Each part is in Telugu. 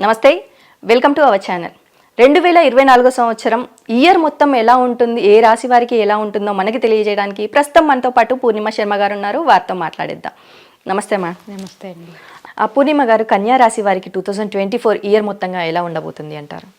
నమస్తే, వెల్కమ్ టు అవర్ ఛానల్. 2024 సంవత్సరం ఇయర్ మొత్తం ఎలా ఉంటుంది, ఏ రాశి వారికి ఎలా ఉంటుందో మనకి తెలియజేయడానికి ప్రస్తుతం మనతో పాటు పూర్ణిమ శర్మ గారు ఉన్నారు. వారితో మాట్లాడేద్దాం. నమస్తే మ్యామ్. నమస్తే అండి. పూర్ణిమ గారు, కన్యా రాశి వారికి 2024 ఇయర్ మొత్తంగా ఎలా ఉండబోతుంది అంటారు?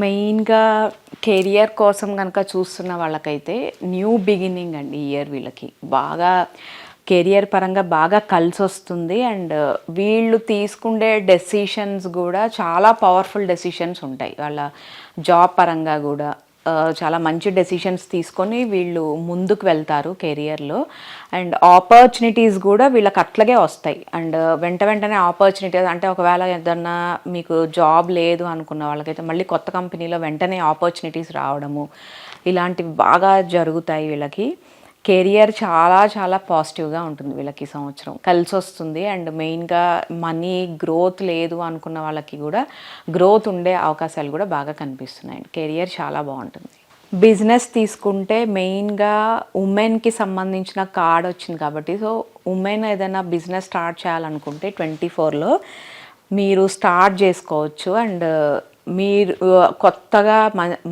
మెయిన్గా కెరియర్ కోసం కనుక చూస్తున్న వాళ్ళకైతే న్యూ బిగినింగ్ అండి. ఇయర్ వీళ్ళకి బాగా కెరియర్ పరంగా బాగా కలిసి వస్తుంది. అండ్ వీళ్ళు తీసుకునే డెసిషన్స్ కూడా చాలా పవర్ఫుల్ డెసిషన్స్ ఉంటాయి. వాళ్ళ జాబ్ పరంగా కూడా చాలా మంచి డెసిషన్స్ తీసుకొని వీళ్ళు ముందుకు వెళ్తారు కెరియర్లో. అండ్ ఆపర్చునిటీస్ కూడా వీళ్ళకి అట్లాగే వస్తాయి. అండ్ వెంటనే ఆపర్చునిటీస్ అంటే ఒకవేళ ఏదన్నా మీకు జాబ్ లేదు అనుకున్న వాళ్ళకైతే మళ్ళీ కొత్త కంపెనీలో వెంటనే ఆపర్చునిటీస్ రావడము ఇలాంటివి బాగా జరుగుతాయి. వీళ్ళకి కెరియర్ చాలా చాలా పాజిటివ్గా ఉంటుంది. వీళ్ళకి సంవత్సరం కలిసి వస్తుంది. అండ్ మెయిన్గా మనీ గ్రోత్ లేదు అనుకున్న వాళ్ళకి కూడా గ్రోత్ ఉండే అవకాశాలు కూడా బాగా కనిపిస్తున్నాయి. కెరియర్ చాలా బాగుంటుంది. బిజినెస్ తీసుకుంటే మెయిన్గా ఉమెన్కి సంబంధించిన కార్డ్ వచ్చింది కాబట్టి, సో ఉమెన్ ఏదైనా బిజినెస్ స్టార్ట్ చేయాలనుకుంటే 24లో మీరు స్టార్ట్ చేసుకోవచ్చు. అండ్ మీరు కొత్తగా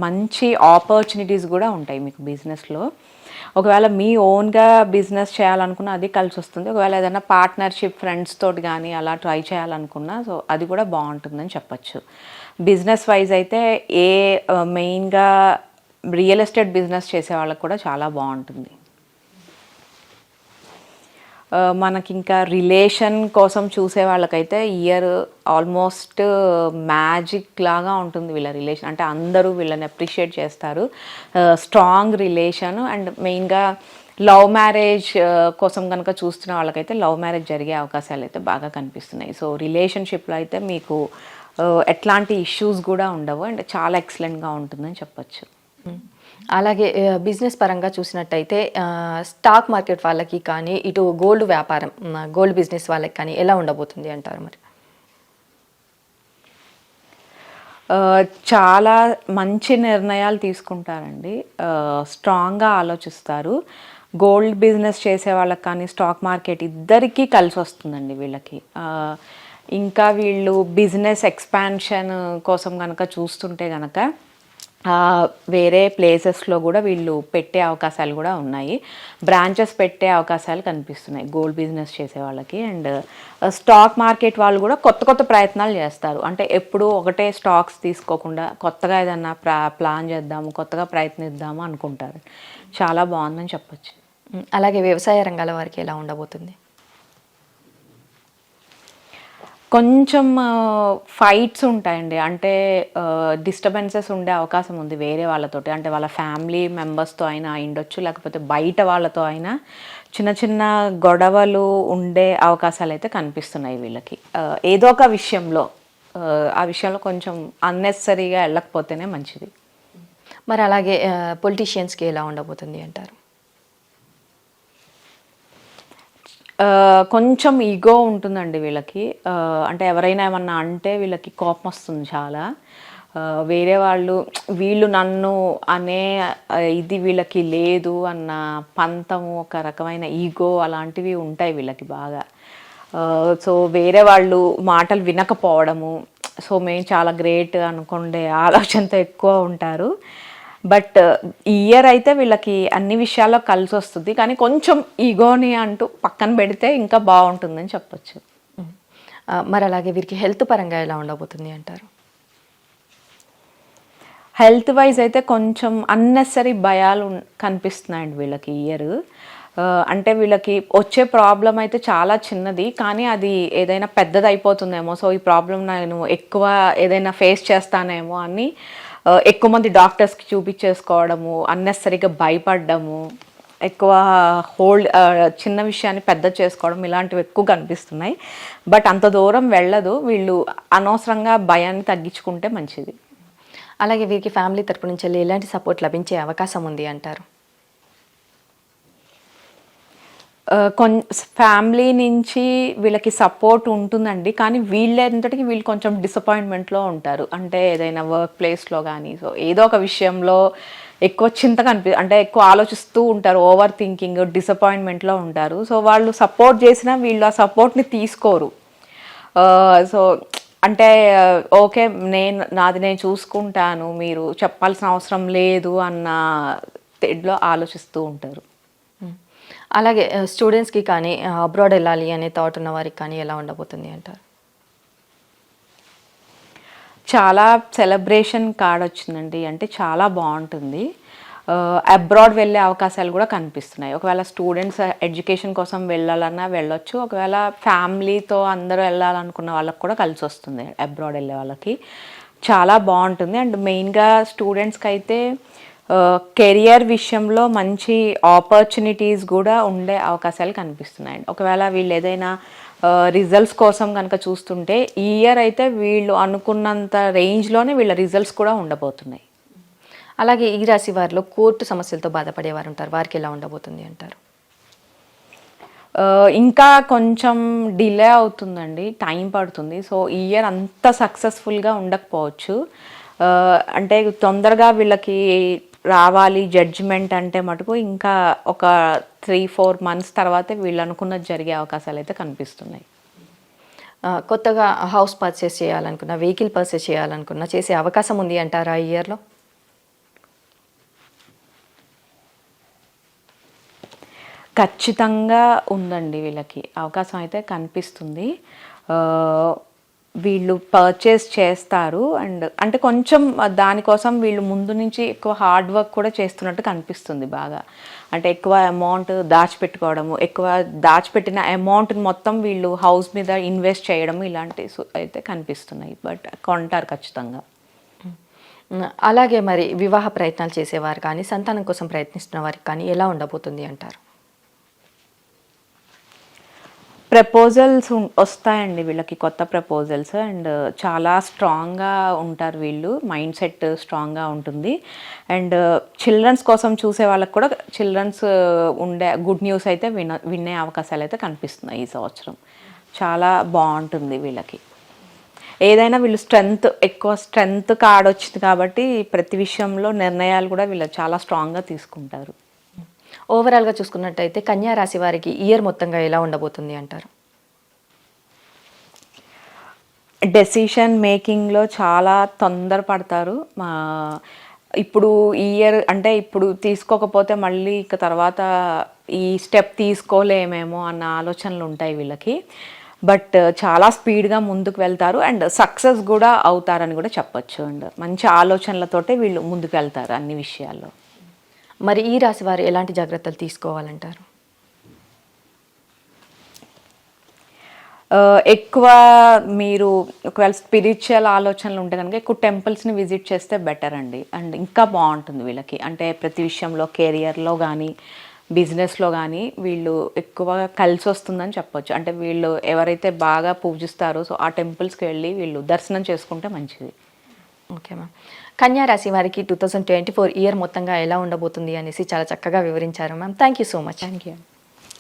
మంచి ఆపర్చునిటీస్ కూడా ఉంటాయి మీకు బిజినెస్లో. ఒకవేళ మీ ఓన్గా బిజినెస్ చేయాలనుకున్నా అది కలిసి వస్తుంది. ఒకవేళ ఏదైనా పార్ట్నర్షిప్ ఫ్రెండ్స్ తోటి కానీ అలా ట్రై చేయాలనుకున్నా సో అది కూడా బాగుంటుందని చెప్పచ్చు. బిజినెస్ వైజ్ అయితే మెయిన్గా రియల్ ఎస్టేట్ బిజినెస్ చేసే వాళ్ళకి కూడా చాలా బాగుంటుంది. మనకి ఇంకా రిలేషన్ కోసం చూసే వాళ్ళకైతే ఇయర్ ఆల్మోస్ట్ మ్యాజిక్ లాగా ఉంటుంది వీళ్ళ రిలేషన్. అంటే అందరూ వీళ్ళని అప్రిషియేట్ చేస్తారు. Strong relation. అండ్ మెయిన్గా లవ్ మ్యారేజ్ కోసం కనుక చూస్తున్న వాళ్ళకైతే లవ్ మ్యారేజ్ జరిగే అవకాశాలు అయితే బాగా కనిపిస్తున్నాయి. సో రిలేషన్షిప్లో అయితే మీకు ఎట్లాంటి ఇష్యూస్ కూడా ఉండవు. అండ్ చాలా ఎక్సలెంట్గా ఉంటుందని చెప్పచ్చు. అలాగే బిజినెస్ పరంగా చూసినట్టయితే స్టాక్ మార్కెట్ వాళ్ళకి కానీ, ఇటు గోల్డ్ వ్యాపారం, గోల్డ్ బిజినెస్ వాళ్ళకి కానీ ఎలా ఉండబోతుంది అంటారు? మరి చాలా మంచి నిర్ణయాలు తీసుకుంటారండి. స్ట్రాంగ్గా ఆలోచిస్తారు. గోల్డ్ బిజినెస్ చేసే వాళ్ళకి కానీ స్టాక్ మార్కెట్ ఇద్దరికీ కలిసి వస్తుందండి వీళ్ళకి. ఇంకా వీళ్ళు బిజినెస్ ఎక్స్పాన్షన్ కోసం కనుక చూస్తుంటే కనుక వేరే ప్లేసెస్లో కూడా వీళ్ళు పెట్టే అవకాశాలు కూడా ఉన్నాయి. బ్రాంచెస్ పెట్టే అవకాశాలు కనిపిస్తున్నాయి గోల్డ్ బిజినెస్ చేసే వాళ్ళకి. అండ్ స్టాక్ మార్కెట్ వాళ్ళు కూడా కొత్త ప్రయత్నాలు చేస్తారు. అంటే ఎప్పుడూ ఒకటే స్టాక్స్ తీసుకోకుండా కొత్తగా ఏదన్నా ప్లాన్ చేద్దాము, కొత్తగా ప్రయత్నిద్దాము అనుకుంటారు. చాలా బాగుందని చెప్పచ్చు. అలాగే వ్యవసాయ రంగాల వారికి ఎలా ఉండబోతుంది? కొంచెం ఫైట్స్ ఉంటాయండి. అంటే డిస్టర్బెన్సెస్ ఉండే అవకాశం ఉంది వేరే వాళ్ళతోటి. అంటే వాళ్ళ ఫ్యామిలీ మెంబర్స్తో అయినా అయిండొచ్చు, లేకపోతే బయట వాళ్ళతో అయినా చిన్న గొడవలు ఉండే అవకాశాలు అయితే కనిపిస్తున్నాయి వీళ్ళకి. ఏదో ఒక విషయంలో ఆ విషయంలో కొంచెం అన్నెసరీగా వెళ్ళకపోతేనే మంచిది. మరి అలాగే పొలిటీషియన్స్కి ఎలా ఉండబోతుంది అంటారు? కొంచెం ఈగో ఉంటుందండి వీళ్ళకి. అంటే ఎవరైనా ఏమన్నా అంటే వీళ్ళకి కోపం వస్తుంది చాలా. వేరే వీళ్ళు నన్ను అనే ఇది వీళ్ళకి లేదు అన్న పంతము, ఒక రకమైన ఈగో అలాంటివి ఉంటాయి వీళ్ళకి బాగా. సో వేరే వాళ్ళు మాటలు వినకపోవడము, సో మేము చాలా గ్రేట్ అనుకునే ఆలోచనతో ఎక్కువ ఉంటారు. బట్ ఈ ఇయర్ అయితే వీళ్ళకి అన్ని విషయాల్లో కలిసి వస్తుంది. కానీ కొంచెం ఈగోని అంటూ పక్కన పెడితే ఇంకా బాగుంటుందని చెప్పచ్చు. మరి అలాగే వీరికి హెల్త్ పరంగా ఎలా ఉండబోతుంది అంటారు? హెల్త్ వైజ్ అయితే కొంచెం అన్నెసరీ భయాలు కనిపిస్తున్నాయండి వీళ్ళకి ఇయర్. అంటే వీళ్ళకి వచ్చే ప్రాబ్లం అయితే చాలా చిన్నది, కానీ అది ఏదైనా పెద్దది అయిపోతుందేమో, సో ఈ ప్రాబ్లం నేను ఎక్కువ ఏదైనా ఫేస్ చేస్తానేమో అని ఎక్కువ మంది డాక్టర్స్కి చూపించేసుకోవడము, అన్నెసరీగా భయపడము, ఎక్కువ చిన్న విషయాన్ని పెద్ద చేసుకోవడం ఇలాంటివి ఎక్కువ కనిపిస్తున్నాయి. బట్ అంత దూరం వెళ్ళదు. వీళ్ళు అనవసరంగా భయాన్ని తగ్గించుకుంటే మంచిది. అలాగే వీరికి ఫ్యామిలీ తరపు నుంచి ఎలాంటి సపోర్ట్ లభించే అవకాశం ఉంది అంటారు? ఫ్యామిలీ నుంచి వీళ్ళకి సపోర్ట్ ఉంటుందండి, కానీ వీళ్ళంతటికి వీళ్ళు కొంచెం డిసప్పాయింట్మెంట్లో ఉంటారు. అంటే ఏదైనా వర్క్ ప్లేస్లో కానీ, సో ఏదో ఒక విషయంలో ఎక్కువ చింతగా అంటే ఎక్కువ ఆలోచిస్తూ ఉంటారు, ఓవర్ థింకింగ్, డిసప్పాయింట్మెంట్లో ఉంటారు. సో వాళ్ళు సపోర్ట్ చేసినా వీళ్ళు ఆ సపోర్ట్ని తీసుకోరు. సో అంటే ఓకే, నాది నేను చూసుకుంటాను, మీరు చెప్పాల్సిన అవసరం లేదు అన్న తెడ్లో ఆలోచిస్తూ ఉంటారు. అలాగే స్టూడెంట్స్కి కానీ అబ్రాడ్ వెళ్ళాలి అనే థాట్ ఉన్న వారికి కానీ ఎలా ఉండబోతుంది అంటారు? చాలా సెలబ్రేషన్ కార్డ్ వచ్చిందండి, అంటే చాలా బాగుంటుంది. అబ్రాడ్ వెళ్ళే అవకాశాలు కూడా కనిపిస్తున్నాయి. ఒకవేళ స్టూడెంట్స్ ఎడ్యుకేషన్ కోసం వెళ్ళాలన్నా వెళ్ళొచ్చు, ఒకవేళ ఫ్యామిలీతో అందరూ వెళ్ళాలనుకున్న వాళ్ళకి కూడా కలిసి వస్తుంది. అబ్రాడ్ వెళ్ళే వాళ్ళకి చాలా బాగుంటుంది. అండ్ మెయిన్గా స్టూడెంట్స్కి అయితే కెరియర్ విషయంలో మంచి ఆపర్చునిటీస్ కూడా ఉండే అవకాశాలు కనిపిస్తున్నాయండి. ఒకవేళ వీళ్ళు ఏదైనా రిజల్ట్స్ కోసం కనుక చూస్తుంటే ఈ ఇయర్ అయితే వీళ్ళు అనుకున్నంత రేంజ్లోనే వీళ్ళ రిజల్ట్స్ కూడా ఉండబోతున్నాయి. అలాగే ఈ రాశి వారిలో కోర్టు సమస్యలతో బాధపడేవారు ఉంటారు, వారికి ఎలా ఉండబోతుంది అంటారు? ఇంకా కొంచెం డిలే అవుతుందండి, టైం పడుతుంది. సో ఈ ఇయర్ అంత సక్సెస్ఫుల్గా ఉండకపోవచ్చు. అంటే తొందరగా వీళ్ళకి రావాలి జడ్జిమెంట్ అంటే మటుకు ఇంకా ఒక 3-4 months తర్వాతే వీళ్ళు అనుకున్నది జరిగే అవకాశాలు అయితే కనిపిస్తున్నాయి. కొత్తగా హౌస్ పర్చేస్ చేయాలనుకున్నా, వెహికల్ పర్చేస్ చేయాలనుకున్నా చేసే అవకాశం ఉంది అంటారా ఈ ఇయర్లో? ఖచ్చితంగా ఉందండి, వీళ్ళకి అవకాశం అయితే కనిపిస్తుంది. వీళ్ళు పర్చేస్ చేస్తారు. అండ్ అంటే కొంచెం దానికోసం వీళ్ళు ముందు నుంచి ఎక్కువ హార్డ్ వర్క్ కూడా చేస్తున్నట్టు కనిపిస్తుంది బాగా. అంటే ఎక్కువ అమౌంట్ దాచిపెట్టుకోవడము, ఎక్కువ దాచిపెట్టిన అమౌంట్ని మొత్తం వీళ్ళు హౌస్ మీద ఇన్వెస్ట్ చేయడము, ఇలాంటివి అయితే కనిపిస్తున్నాయి. బట్ కొంటారు ఖచ్చితంగా. అలాగే మరి వివాహ ప్రయత్నాలు చేసేవారు కానీ, సంతానం కోసం ప్రయత్నిస్తున్న వారికి కానీ ఎలా ఉండబోతుంది అంటారు? ప్రపోజల్స్ వస్తాయండి వీళ్ళకి, కొత్త ప్రపోజల్స్. అండ్ చాలా స్ట్రాంగ్గా ఉంటారు వీళ్ళు, మైండ్ సెట్ స్ట్రాంగ్గా ఉంటుంది. అండ్ చిల్డ్రన్స్ కోసం చూసే వాళ్ళకి కూడా చిల్డ్రన్స్ ఉండే గుడ్ న్యూస్ అయితే వినే అవకాశాలు అయితే కనిపిస్తున్నాయి ఈ సంవత్సరం. చాలా బాగుంటుంది వీళ్ళకి. ఏదైనా వీళ్ళు ఎక్కువ స్ట్రెంగ్త్ కార్డ్ వచ్చింది కాబట్టి ప్రతి విషయంలో నిర్ణయాలు కూడా వీళ్ళు చాలా స్ట్రాంగ్గా తీసుకుంటారు. ఓవరాల్గా చూసుకున్నట్టయితే కన్యా రాశి వారికి ఇయర్ మొత్తంగా ఎలా ఉండబోతుంది అంటారు? డెసిషన్ మేకింగ్లో చాలా తొందరపడతారు. ఇప్పుడు ఈ ఇయర్ అంటే ఇప్పుడు తీసుకోకపోతే మళ్ళీ ఇక తర్వాత ఈ స్టెప్ తీసుకోలేమేమో అన్న ఆలోచనలు ఉంటాయి వీళ్ళకి. బట్ చాలా స్పీడ్గా ముందుకు వెళ్తారు అండ్ సక్సెస్ కూడా అవుతారని కూడా చెప్పచ్చు. అండ్ మంచి ఆలోచనలతోటే వీళ్ళు ముందుకు వెళ్తారు అన్ని విషయాల్లో. మరి ఈ రాశి వారు ఎలాంటి జాగ్రత్తలు తీసుకోవాలంటారు? ఎక్కువ మీరు ఒకవేళ స్పిరిచువల్ ఆలోచనలు ఉంటే కనుక ఎక్కువ టెంపుల్స్ని విజిట్ చేస్తే బెటర్ అండి. అండ్ ఇంకా బాగుంటుంది వీళ్ళకి. అంటే ప్రతి విషయంలో కెరియర్లో కానీ బిజినెస్లో కానీ వీళ్ళు ఎక్కువగా కలిసి వస్తుందని చెప్పొచ్చు. అంటే వీళ్ళు ఎవరైతే బాగా పూజిస్తారో సో ఆ టెంపుల్స్కి వెళ్ళి వీళ్ళు దర్శనం చేసుకుంటే మంచిది. Okay ma'am. కన్యా రాశి వారికి 2024 ఇయర్ మొత్తంగా ఎలా ఉండబోతుంది అనేసి చాలా చక్కగా వివరించారు ma'am. Thank you so much. Thank you.